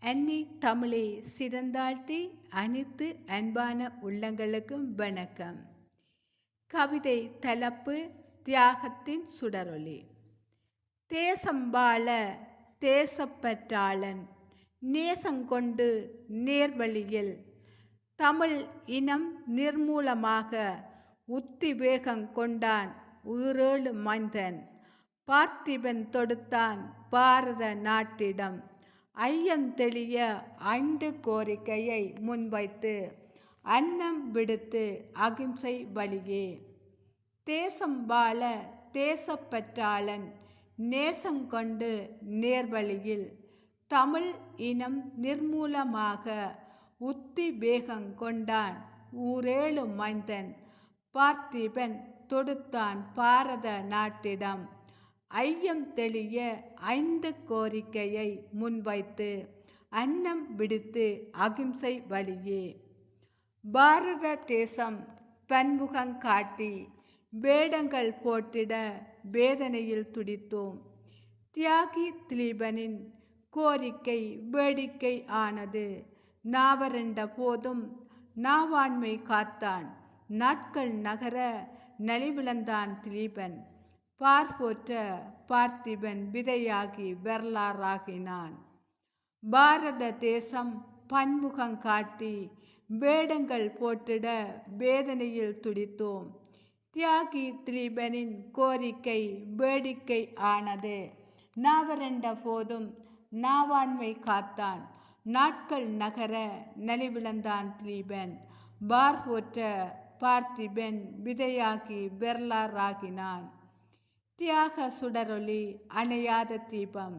அன்னி தமிழை சிறந்தாழ்த்தி அனைத்து அன்பான உள்ளங்களுக்கும் வணக்கம். கவிதை தலைப்பு தியாகத்தின் சுடரொளி. தேசம் வாழ தேசப்பற்றாளன் நேசங்கொண்டு நேர்வழியில் தமிழ் இனம் நிர்மூலமாக உத்திவேகம் கொண்டான் உயிரேழு மைந்தன். பார்த்திபன் தொடுத்தான் பாரத நாட்டிடம் ஐயம் தெளிய 5 கோரிக்கையை முன்வைத்து அன்னம் விடுத்து அகிம்சை வழியே. தேசம் வாழ தேசப்பற்றாளன் நேசங்கொண்டு நேர்வழியில் தமிழ் இனம் நிர்மூலமாக உத்திவேகம் கொண்டான் ஊரேழு மைந்தன். பார்த்திபன் தொடுத்தான் பாரத நாட்டிடம் ஐயம் தெளிய 5 கோரிக்கையை முன்வைத்து அன்னம் விடுத்து அகிம்சை வழியே. பாரத தேசம் பன்முகம் காட்டி வேடங்கள் போட்டிட வேதனையில் துடித்தோம். தியாகி திலீபனின் கோரிக்கை வேடிக்கை ஆனது. நாவரண்ட போதும் நாவாண்மை காத்தான். நாட்கள் நகர நலிவிழந்தான் திலீபன். பார்போற்ற பார்த்திபன் விதையாகி வரலாறாகினான். பாரத தேசம் பன்முகம் காட்டி வேடங்கள் போட்டிட வேதனையில் துடித்தோம். தியாகி திலீபனின் கோரிக்கை வேடிக்கை ஆனது. நாவரண்ட போதும் நாவாண்மை காத்தான். நாட்கள் நகர நலிவிழந்தான் திலீபன். பார்போற்ற பார்த்திபன் விதையாகி வரலாறாகினான். தியாக சுடரொளி அணையாத தீபம்.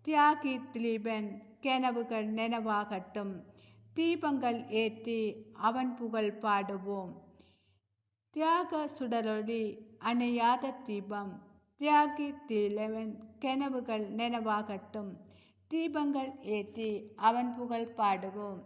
தியாகி திலீபன் கனவுகள் நினைவாகட்டும். தீபங்கள் ஏற்றி அவன் புகழ் பாடுவோம். தியாக சுடரொளி அணையாத தீபம். தியாகி திலீபன் கனவுகள் நினைவாகட்டும். தீபங்கள் ஏற்றி அவன் புகழ் பாடுவோம்.